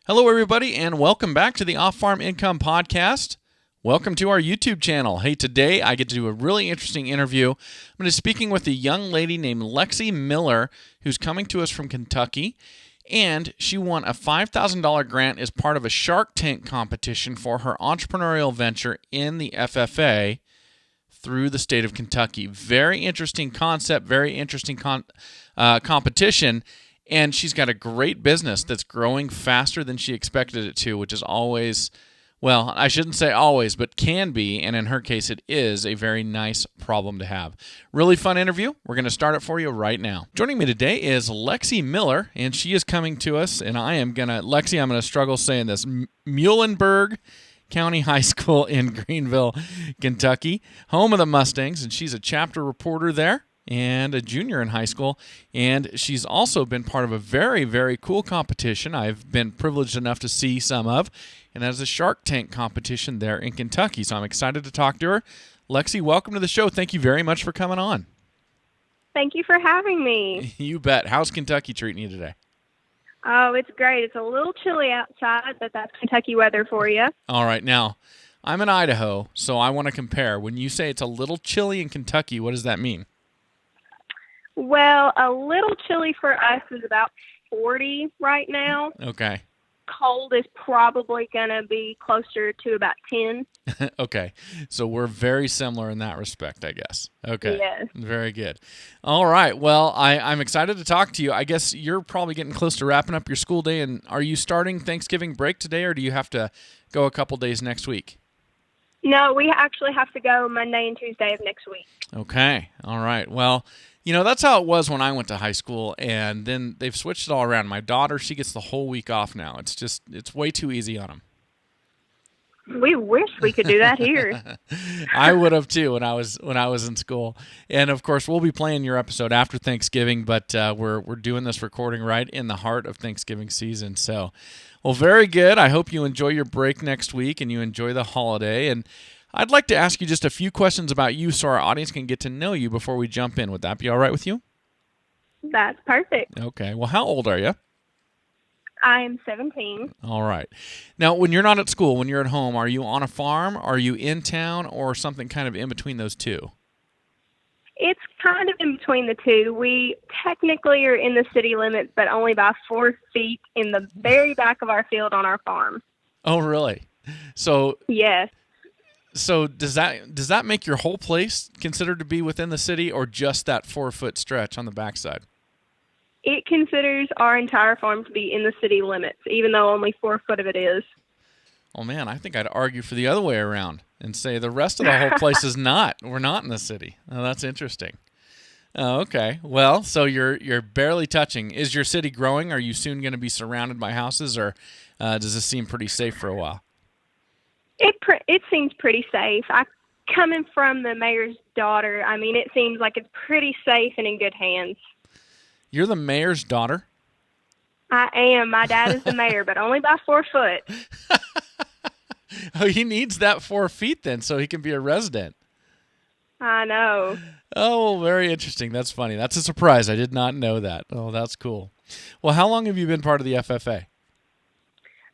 Hello, everybody, and welcome back to the Off-Farm Income Podcast. Welcome to our YouTube channel. Hey, today I get to do a really interesting interview. I'm going to be speaking with a young lady named Lexie Miller, who's coming to us from Kentucky, and she won a $5,000 grant as part of a Shark Tank competition for her entrepreneurial venture in the FFA through the state of Kentucky. Very interesting concept, very interesting competition. And she's got a great business that's growing faster than she expected it to, which is always, well, I shouldn't say always, but can be, and in her case it is, a very nice problem to have. Really fun interview. We're going to start it for you right now. Joining me today is Lexie Miller, and she is coming to us, and Lexie, I'm going to struggle saying this, Muhlenberg County High School in Greenville, Kentucky, home of the Mustangs, and she's a chapter reporter there and a junior in high school, and she's also been part of a very, very cool competition I've been privileged enough to see some of, and that is a Shark Tank competition there in Kentucky, so I'm excited to talk to her. Lexie, welcome to the show. Thank you very much for coming on. Thank you for having me. You bet. How's Kentucky treating you today? Oh, it's great. It's a little chilly outside, but that's Kentucky weather for you. All right, now, I'm in Idaho, so I want to compare. When you say it's a little chilly in Kentucky, what does that mean? Well, a little chilly for us is about 40 right now. Okay. Cold is probably going to be closer to about 10. Okay. So we're very similar in that respect, I guess. Okay. Yes. Very good. All right. Well, I'm excited to talk to you. I guess you're probably getting close to wrapping up your school day. And are you starting Thanksgiving break today, or do you have to go a couple days next week? No, we actually have to go Monday and Tuesday of next week. Okay. All right. Well, you know, that's how it was when I went to high school, and then they've switched it all around. My daughter, she gets the whole week off now. It's way too easy on them. We wish we could do that here. I would have too when I was in school. And of course, we'll be playing your episode after Thanksgiving, but we're doing this recording right in the heart of Thanksgiving season. So, well, very good. I hope you enjoy your break next week and you enjoy the holiday. And I'd like to ask you just a few questions about you so our audience can get to know you before we jump in. Would that be all right with you? That's perfect. Okay. Well, how old are you? I'm 17. All right. Now, when you're not at school, when you're at home, are you on a farm, are you in town, or something kind of in between those two? It's kind of in between the two. We technically are in the city limits, but only by 4 feet in the very back of our field on our farm. Oh, really? So yes. So does that make your whole place considered to be within the city, or just that 4-foot stretch on the backside? It considers our entire farm to be in the city limits, even though only 4 foot of it is. Oh man, I think I'd argue for the other way around and say the rest of the whole place is not. We're not in the city. Oh, that's interesting. Oh, okay. Well, so you're barely touching. Is your city growing? Are you soon going to be surrounded by houses, or does this seem pretty safe for a while? It seems pretty safe. Coming from the mayor's daughter, I mean, it seems like it's pretty safe and in good hands. You're the mayor's daughter? I am. My dad is the mayor, but only by 4 foot. Oh, he needs that 4 feet then so he can be a resident. I know. Oh, very interesting. That's funny. That's a surprise. I did not know that. Oh, that's cool. Well, how long have you been part of the FFA?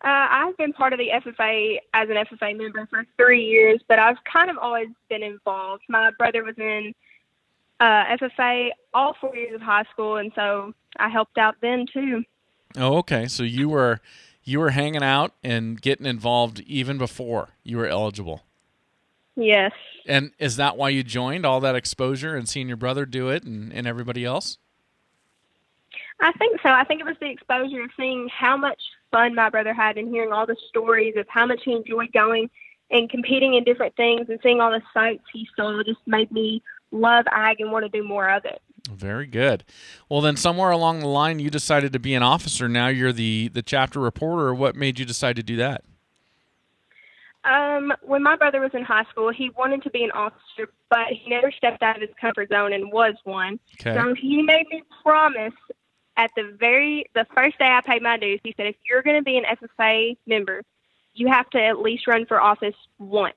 I've been part of the FFA as an FFA member for 3 years, but I've kind of always been involved. My brother was in FFA all 4 years of high school, and so I helped out then too. Oh, okay. So you were hanging out and getting involved even before you were eligible. Yes. And is that why you joined, all that exposure and seeing your brother do it and everybody else? I think so. I think it was the exposure of seeing how much fun my brother had and hearing all the stories of how much he enjoyed going and competing in different things and seeing all the sites he saw just made me love ag and want to do more of it. Very good. Well, then somewhere along the line you decided to be an officer. Now you're the chapter reporter. What made you decide to do that? When my brother was in high school, he wanted to be an officer, but he never stepped out of his comfort zone and was one. Okay. So he made me promise at the first day I paid my dues, he said, if you're going to be an FFA member, you have to at least run for office once.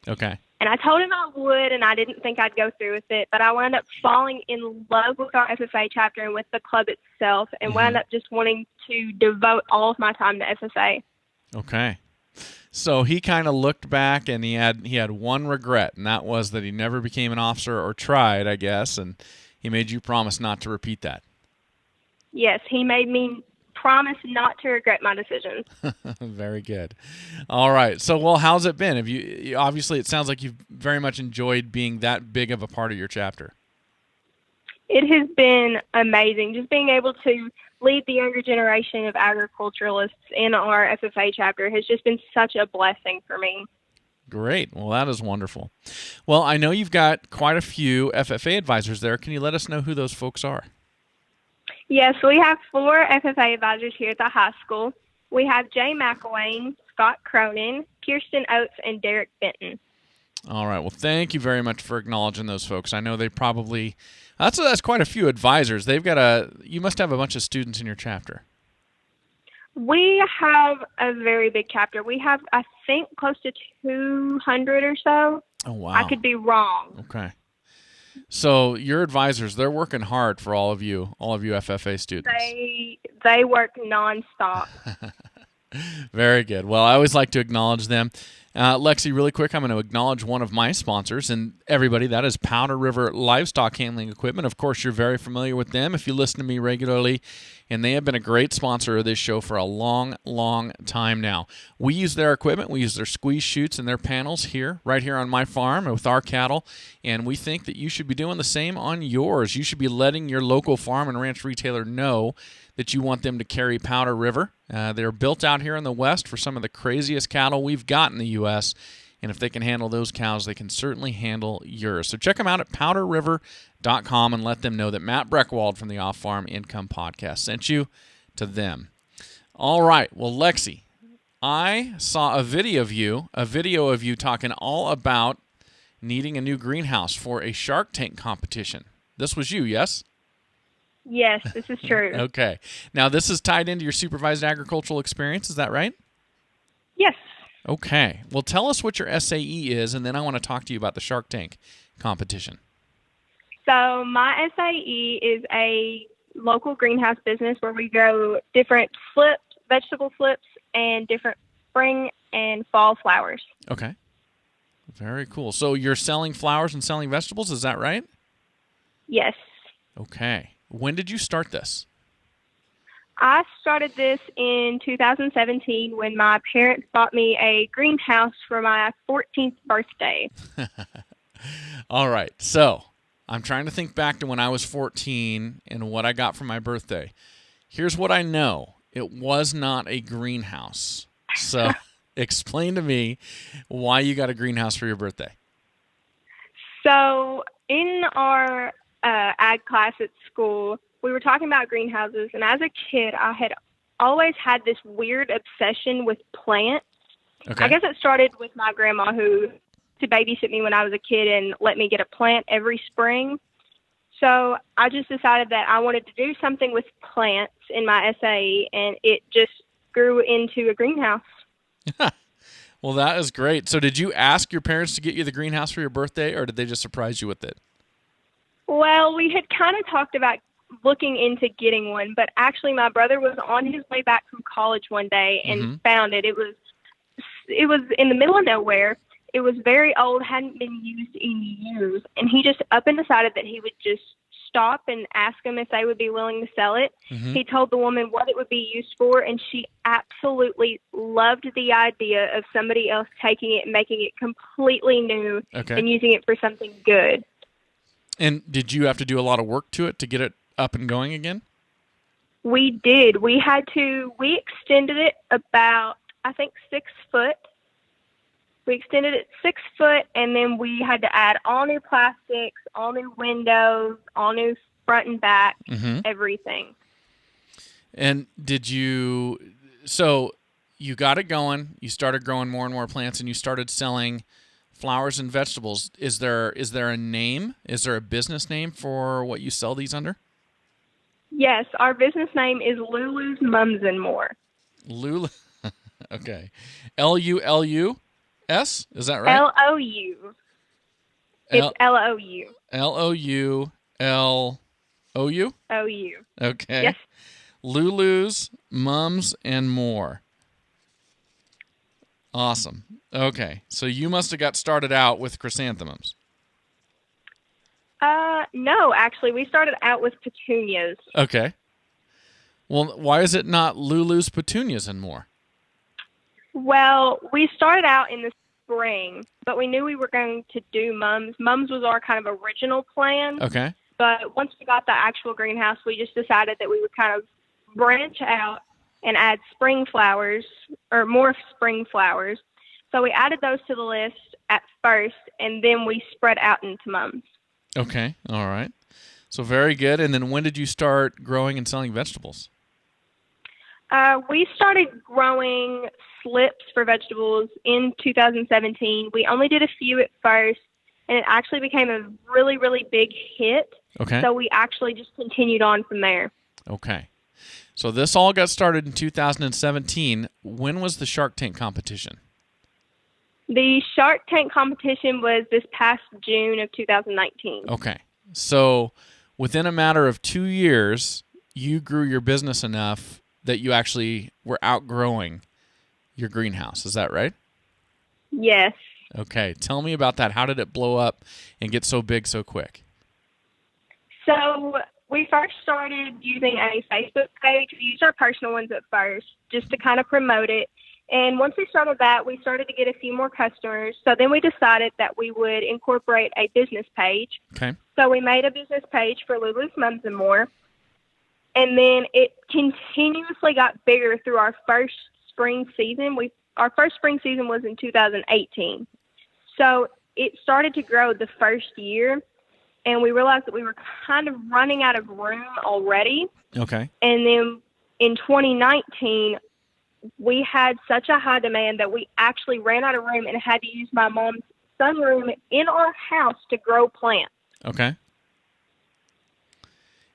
Okay. And I told him I would, and I didn't think I'd go through with it, but I wound up falling in love with our FFA chapter and with the club itself, and wound up just wanting to devote all of my time to FFA. Okay. So he kind of looked back, and he had one regret, and that was that he never became an officer or tried, I guess, and he made you promise not to repeat that. Yes, he made me promise not to regret my decisions. Very good. All right. So, well, how's it been? Have you obviously, it sounds like you've very much enjoyed being that big of a part of your chapter. It has been amazing, just being able to lead the younger generation of agriculturalists in our FFA chapter has just been such a blessing for me. Great. Well, that is wonderful. Well, I know you've got quite a few FFA advisors there. Can you let us know who those folks are? Yes, we have 4 FFA advisors here at the high school. We have Jay McElwain, Scott Cronin, Kirsten Oates, and Derek Benton. All right. Well, thank you very much for acknowledging those folks. I know they probably that's quite a few advisors. You must have a bunch of students in your chapter. We have a very big chapter. We have, I think, close to 200 or so. Oh, wow. I could be wrong. Okay. So your advisors, they're working hard for all of you FFA students. They work nonstop. Very good. Well, I always like to acknowledge them. Lexie, really quick, I'm going to acknowledge one of my sponsors, and everybody, that is Powder River Livestock Handling Equipment. Of course, you're very familiar with them if you listen to me regularly, and they have been a great sponsor of this show for a long, long time now. We use their equipment. We use their squeeze chutes and their panels right here on my farm with our cattle, and we think that you should be doing the same on yours. You should be letting your local farm and ranch retailer know that you want them to carry Powder River. They're built out here in the West for some of the craziest cattle we've got in the U.S., and if they can handle those cows, they can certainly handle yours. So check them out at powderriver.com and let them know that Matt Breckwald from the Off Farm Income Podcast sent you to them. All right. Well, Lexie, I saw a video of you talking all about needing a new greenhouse for a Shark Tank competition. This was you, yes? Yes, this is true. Okay. Now, this is tied into your supervised agricultural experience. Is that right? Yes. Okay. Well, tell us what your SAE is, and then I want to talk to you about the Shark Tank competition. So my SAE is a local greenhouse business where we grow different vegetable flips, and different spring and fall flowers. Okay. Very cool. So you're selling flowers and selling vegetables, is that right? Yes. Okay. When did you start this? I started this in 2017 when my parents bought me a greenhouse for my 14th birthday. All right. So I'm trying to think back to when I was 14 and what I got for my birthday. Here's what I know. It was not a greenhouse. So explain to me why you got a greenhouse for your birthday. So in our ag class at school, we were talking about greenhouses, and as a kid, I had always had this weird obsession with plants. Okay. I guess it started with my grandma, who to babysit me when I was a kid and let me get a plant every spring. So I just decided that I wanted to do something with plants in my SAE, and it just grew into a greenhouse. Well, that is great. So did you ask your parents to get you the greenhouse for your birthday, or did they just surprise you with it? Well, we had kind of talked about looking into getting one, but actually my brother was on his way back from college one day and found it. It was in the middle of nowhere. It was very old, hadn't been used in years, and he just up and decided that he would just stop and ask them if they would be willing to sell it. He told the woman what it would be used for, and she absolutely loved the idea of somebody else taking it and making it completely new and using it for something good. And did you have to do a lot of work to it to get it up and going again? We did. We extended it about, I think, 6 foot. We extended it 6 foot, and then we had to add all new plastics, all new windows, all new front and back, everything. And so you got it going, you started growing more and more plants, and you started selling flowers and vegetables. Is there a name? Is there a business name for what you sell these under? Yes, our business name is LouLou's Mums and More. LouLou. Okay. LULUS, is that right? LOU. It's L LOU. LOULOU. OU. Okay. Yes. LouLou's, Mums, and More. Awesome. Okay. So you must have got started out with chrysanthemums. No, actually, we started out with petunias. Okay. Well, why is it not LouLou's, Petunias, and More? Well, we started out in the spring, but we knew we were going to do mums. Mums was our kind of original plan. Okay. But once we got the actual greenhouse, we just decided that we would kind of branch out and add spring flowers or more spring flowers. So we added those to the list at first, and then we spread out into mums. Okay. All right. So very good. And then when did you start growing and selling vegetables? We started growing slips for vegetables in 2017. We only did a few at first, and it actually became a really, really big hit. Okay. So we actually just continued on from there. Okay. So this all got started in 2017. When was the Shark Tank competition? The Shark Tank competition was this past June of 2019. Okay. So within a matter of 2 years, you grew your business enough that you actually were outgrowing your greenhouse. Is that right? Yes. Okay. Tell me about that. How did it blow up and get so big so quick? So we first started using a Facebook page. We used our personal ones at first just to kind of promote it. And once we started that, we started to get a few more customers. So then we decided that we would incorporate a business page. Okay. So we made a business page for LouLou's Mums and More. And then it continuously got bigger through our first spring season. Our first spring season was in 2018. So it started to grow the first year, and we realized that we were kind of running out of room already. Okay. And then in 2019, we had such a high demand that we actually ran out of room and had to use my mom's sunroom in our house to grow plants. Okay.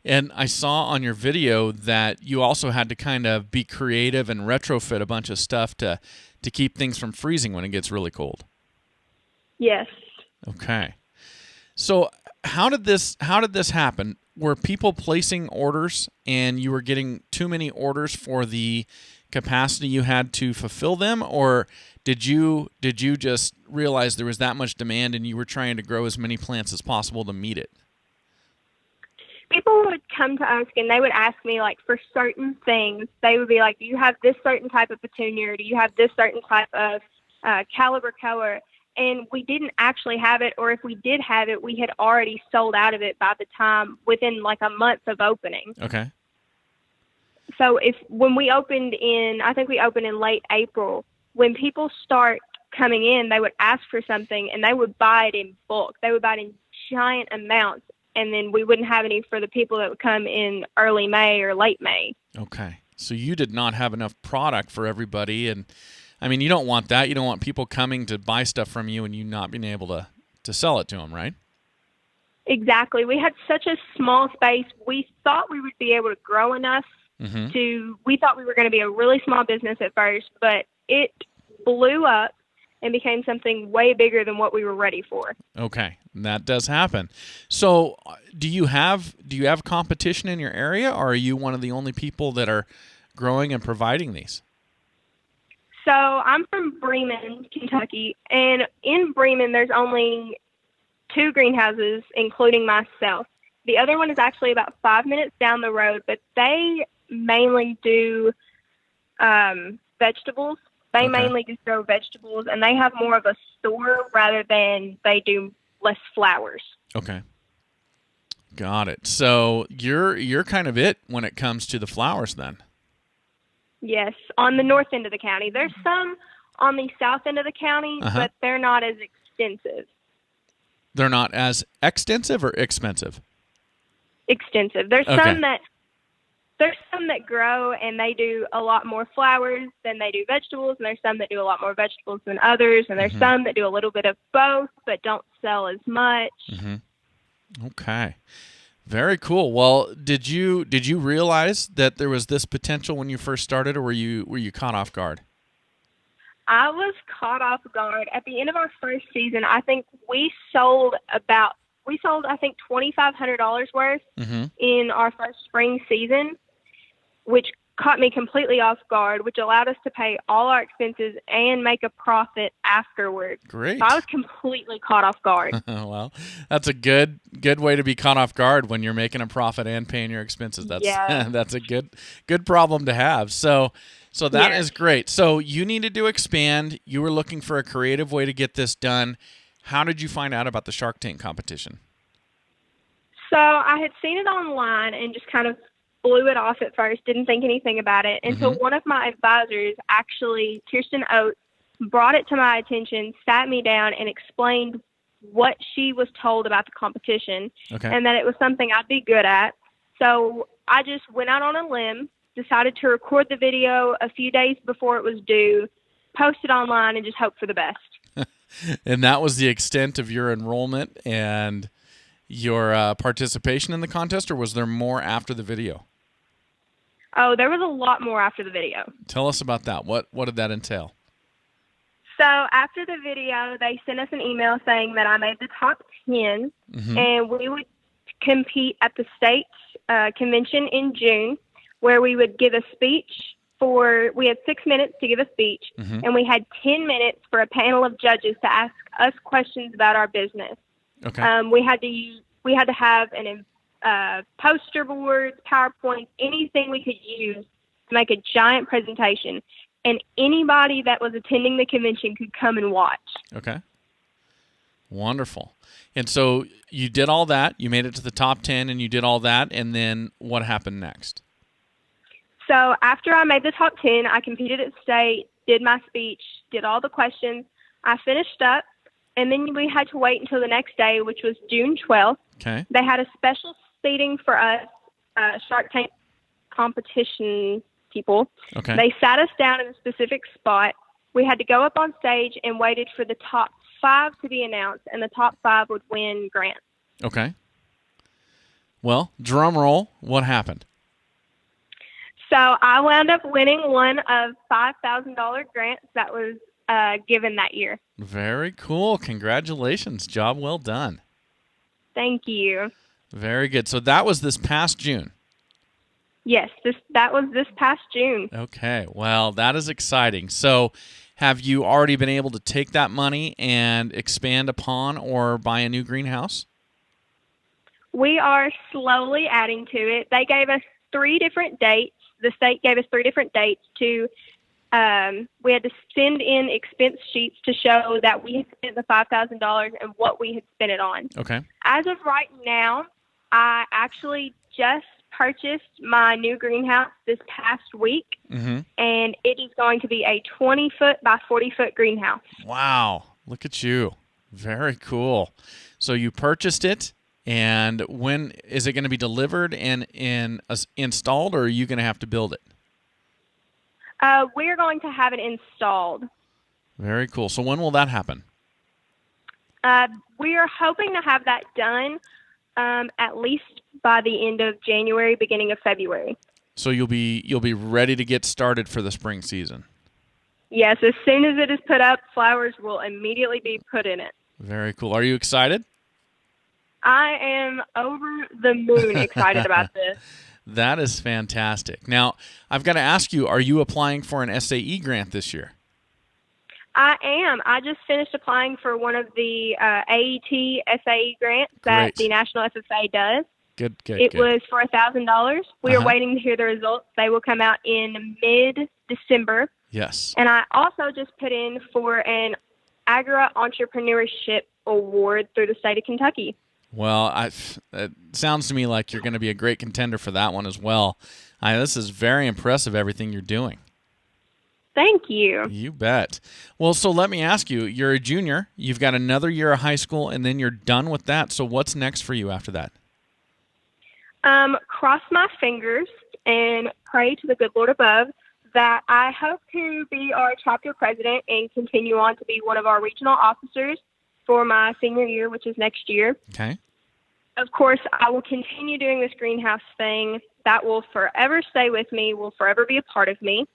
And I saw on your video that you also had to kind of be creative and retrofit a bunch of stuff to keep things from freezing when it gets really cold. Yes. Okay. So how did this happen? Were people placing orders and you were getting too many orders for the capacity you had to fulfill them, or did you just realize there was that much demand and you were trying to grow as many plants as possible to meet it? People would come to us and they would ask me, like, for certain things. They would be like, do you have this certain type of petunia, or do you have this certain type of caliber color? And we didn't actually have it, or if we did have it, we had already sold out of it by the time, within like a month of opening. Okay. So when we opened I think we opened in late April, when people start coming in, they would ask for something and they would buy it in bulk. They would buy it in giant amounts, and then we wouldn't have any for the people that would come in early May or late May. Okay. So you did not have enough product for everybody, and I mean, you don't want that. You don't want people coming to buy stuff from you and you not being able to sell it to them, right? Exactly. We had such a small space. We thought we would be able to grow enough we thought we were going to be a really small business at first, but it blew up and became something way bigger than what we were ready for. Okay. That does happen. So do you have competition in your area, or are you one of the only people that are growing and providing these? So I'm from Bremen, Kentucky, and in Bremen there's only 2 greenhouses, including myself. The other one is actually about 5 minutes down the road, but they mainly do vegetables. They mainly just grow vegetables, and they have more of a store rather than they do less flowers. Okay. Got it. So you're kind of it when it comes to the flowers then. Yes, on the north end of the county. There's some on the south end of the county, but they're not as extensive. They're not as extensive or expensive? Extensive. There's some that grow and they do a lot more flowers than they do vegetables, and there's some that do a lot more vegetables than others, and there's some that do a little bit of both but don't sell as much. Okay. Very cool. Well, did you realize that there was this potential when you first started, or were you caught off guard? I was caught off guard. At the end of our first season, I think we sold I think $2,500 worth in our first spring season, which caught me completely off guard, which allowed us to pay all our expenses and make a profit afterward. Great. So I was completely caught off guard. Well, that's a good way to be caught off guard when you're making a profit and paying your expenses. That's that's a good problem to have. So that is great. So you needed to expand. You were looking for a creative way to get this done. How did you find out about the Shark Tank competition? So I had seen it online and just kind of blew it off at first, didn't think anything about it, until one of my advisors, actually Kirsten Oates, brought it to my attention, sat me down, and explained what she was told about the competition, and that it was something I'd be good at. So I just went out on a limb, decided to record the video a few days before it was due, post it online, and just hope for the best. And that was the extent of your enrollment and your participation in the contest, or was there more after the video? Oh, there was a lot more after the video. Tell us about that. What did that entail? So after the video, they sent us an email saying that I made the top 10, and we would compete at the state convention in June, where we would give a speech. We had 6 minutes to give a speech, and we had 10 minutes for a panel of judges to ask us questions about our business. We had to have an poster boards, PowerPoint, anything we could use to make a giant presentation, and anybody that was attending the convention could come and watch. Okay. Wonderful. And so you did all that, you made it to the top 10, and you did all that, and then what happened next? So after I made the top 10, I competed at state, did my speech, did all the questions. I finished up, and then we had to wait until the next day, which was June 12th. Okay. They had a special seating for us, Shark Tank competition people. Okay. They sat us down in a specific spot. We had to go up on stage and waited for the top 5 to be announced, and the top 5 would win grants. Okay. Well, drum roll, what happened? So I wound up winning one of $5,000 grants that was given that year. Very cool. Congratulations. Job well done. Thank you. Very good. So that was this past June? Yes, that was this past June. Okay. Well, that is exciting. So have you already been able to take that money and expand upon or buy a new greenhouse? We are slowly adding to it. They gave us 3 different dates. The state gave us 3 different dates to, we had to send in expense sheets to show that we had spent the $5,000 and what we had spent it on. Okay. As of right now, I actually just purchased my new greenhouse this past week, and it is going to be a 20-foot by 40-foot greenhouse. Wow. Look at you. Very cool. So you purchased it. And when is it going to be delivered and installed, or are you going to have to build it? We're going to have it installed. Very cool. So when will that happen? We are hoping to have that done at least by the end of January, beginning of February. So you'll be ready to get started for the spring season. Yes, as soon as it is put up, flowers will immediately be put in it. Very cool. Are you excited? I am over the moon excited about this. That is fantastic. Now, I've got to ask you, are you applying for an SAE grant this year? I am. I just finished applying for one of the AET SAE grants that the National FFA does. Good. It was for $1,000. We are waiting to hear the results. They will come out in mid-December. Yes. And I also just put in for an Agri Entrepreneurship Award through the state of Kentucky. Well, it sounds to me like you're going to be a great contender for that one as well. This is very impressive, everything you're doing. Thank you. You bet. Well, so let me ask you, you're a junior, you've got another year of high school, and then you're done with that. So what's next for you after that? Cross my fingers and pray to the good Lord above that I hope to be our chapter president and continue on to be one of our regional officers for my senior year, which is next year. Okay. Of course, I will continue doing this greenhouse thing. That will forever stay with me, will forever be a part of me.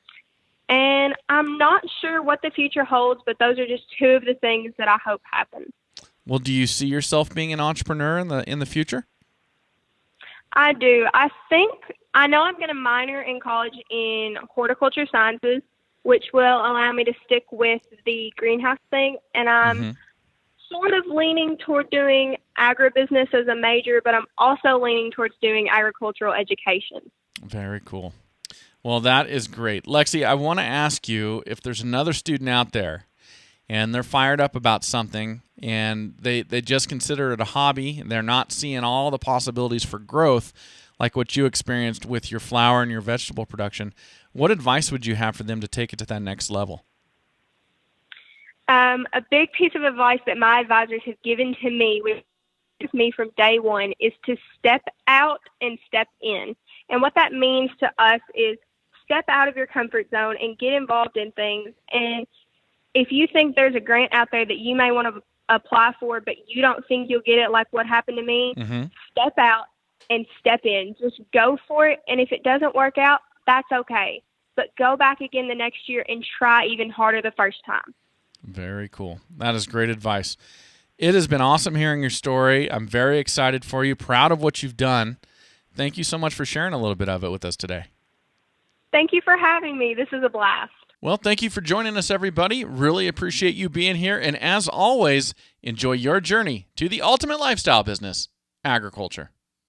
And I'm not sure what the future holds, but those are just two of the things that I hope happen. Well, do you see yourself being an entrepreneur in the future? I do. I know I'm going to minor in college in horticulture sciences, which will allow me to stick with the greenhouse thing. And I'm sort of leaning toward doing agribusiness as a major, but I'm also leaning towards doing agricultural education. Very cool. Well, that is great. Lexie, I want to ask you if there's another student out there and they're fired up about something and they just consider it a hobby and they're not seeing all the possibilities for growth like what you experienced with your flower and your vegetable production, what advice would you have for them to take it to that next level? A big piece of advice that my advisors have given to me with me from day one is to step out and step in. And what that means to us is step out of your comfort zone and get involved in things. And if you think there's a grant out there that you may want to apply for, but you don't think you'll get it like what happened to me, step out and step in. Just go for it. And if it doesn't work out, that's okay. But go back again the next year and try even harder the first time. Very cool. That is great advice. It has been awesome hearing your story. I'm very excited for you, proud of what you've done. Thank you so much for sharing a little bit of it with us today. Thank you for having me. This is a blast. Well, thank you for joining us, everybody. Really appreciate you being here. And as always, enjoy your journey to the ultimate lifestyle business, agriculture.